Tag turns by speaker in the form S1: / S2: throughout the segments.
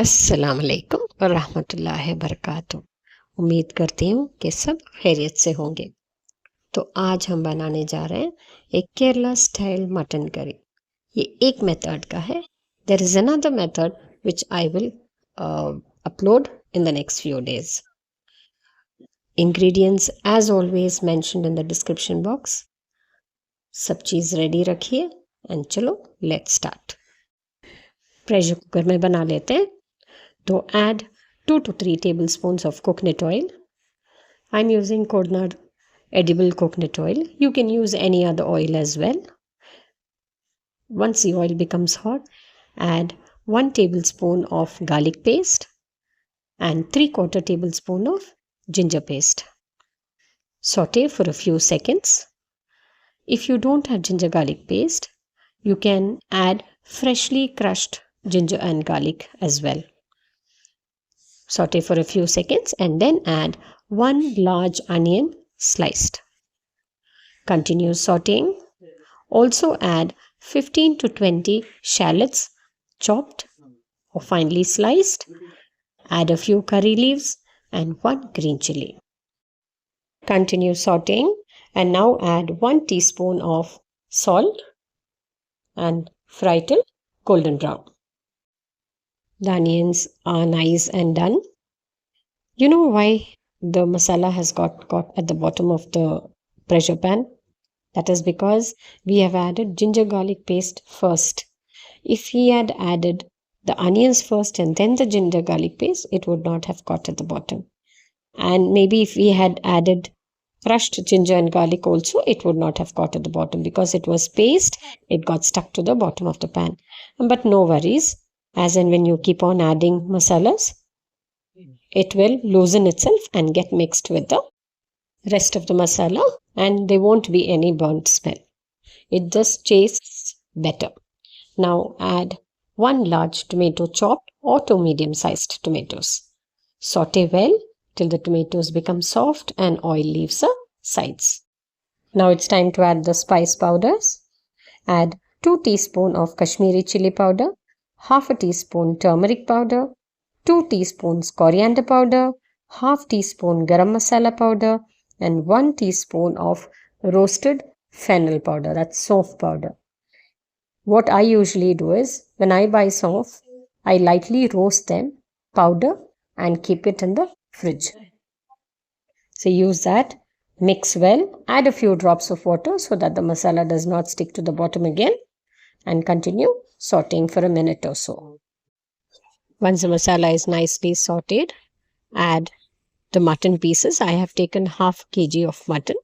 S1: अस्सलाम वालेकुम और रहमतुल्लाहि बरकातुहू। उम्मीद करती हूँ कि सब खैरियत से होंगे। तो आज हम बनाने जा रहे हैं एक केरला स्टाइल मटन करी। ये एक मेथड का है। There is another method which I will upload in the next few days. Ingredients as always mentioned in the description box. सब चीज़ रेडी रखिए एंड चलो लेट्स स्टार्ट। प्रेशर कुकर में बना लेते हैं। तो add 2 to 3 tablespoons of coconut oil. I'm using coconut edible coconut oil. You can use any other oil as well. Once the oil becomes hot, add 1 tablespoon of garlic paste and 3/4 tablespoon of ginger paste. Saute for a few seconds. If you don't have ginger garlic paste, you can add freshly crushed ginger and garlic as well. Saute for a few seconds and then add 1 large onion sliced. Continue sauteing. Also add 15 to 20 shallots chopped or finely sliced. Add a few curry leaves and 1 green chilli. Continue sauteing and now add 1 teaspoon of salt and fry till golden brown. The onions are nice and done. You know why the masala has got caught at the bottom of the pressure pan? That is because we have added ginger garlic paste first. If we had added the onions first and then the ginger garlic paste, it would not have caught at the bottom. And maybe if we had added crushed ginger and garlic also, it would not have caught at the bottom because it was paste, it got stuck to the bottom of the pan. But no worries, as in when you keep on adding masalas, it will loosen itself and get mixed with the rest of the masala and there won't be any burnt smell. It just tastes better. Now add 1 large tomato chopped or 2 medium-sized tomatoes. Saute well till the tomatoes become soft and oil leaves the sides. Now it's time to add the spice powders. Add 2 teaspoons of Kashmiri chilli powder, half a teaspoon turmeric powder, 2 teaspoons coriander powder, half teaspoon garam masala powder, and 1 teaspoon of roasted fennel powder, that's saunf powder. What I usually do is, when I buy saunf, I lightly roast them, powder, and keep it in the fridge. So use that, mix well, add a few drops of water so that the masala does not stick to the bottom again, and continue sauteing for a minute or so. Once the masala is nicely sauteed, add the mutton pieces. I have taken half kg of mutton.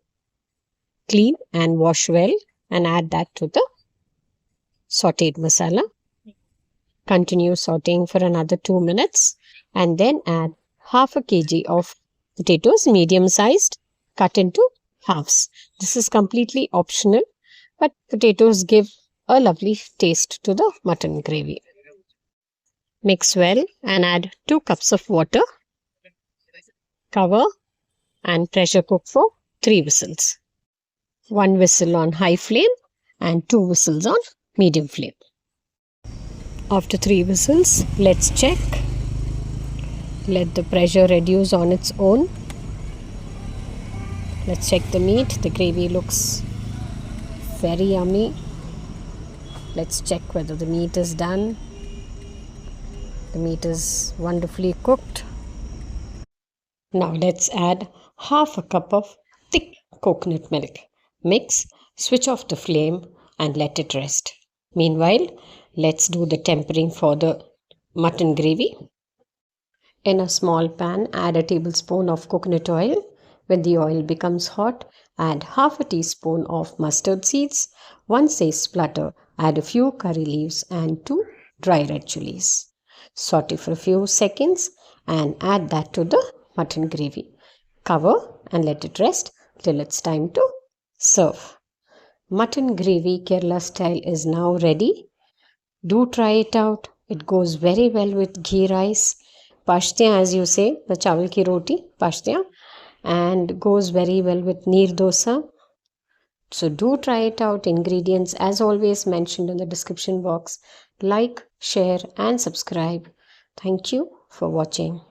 S1: Clean and wash well and add that to the sauteed masala. Continue sauteing for another 2 minutes and then add half a kg of potatoes, medium sized, cut into halves. This is completely optional, but potatoes give a lovely taste to the mutton gravy. Mix well and add 2 cups of water. Cover and pressure cook for 3 whistles. 1 whistle on high flame and 2 whistles on medium flame. After 3 whistles, let's check. Let the pressure reduce on its own. Let's check the meat. The gravy looks very yummy. Let's check whether the meat is done. The meat is wonderfully cooked. Now let's add half a cup of thick coconut milk. Mix, switch off the flame and let it rest. Meanwhile, let's do the tempering for the mutton gravy. In a small pan, add a tablespoon of coconut oil. When the oil becomes hot, add half a teaspoon of mustard seeds. Once they splutter, add a few curry leaves and 2 dry red chilies. Saute for a few seconds and add that to the mutton gravy. Cover and let it rest till it's time to serve. Mutton gravy Kerala style is now ready. Do try it out. It goes very well with ghee rice, pashtiyan as you say, the chawal ki roti, pashtiyan, and goes very well with neer dosa. So do try it out. Ingredients as always mentioned in the description box. Like, share and subscribe. Thank you for watching.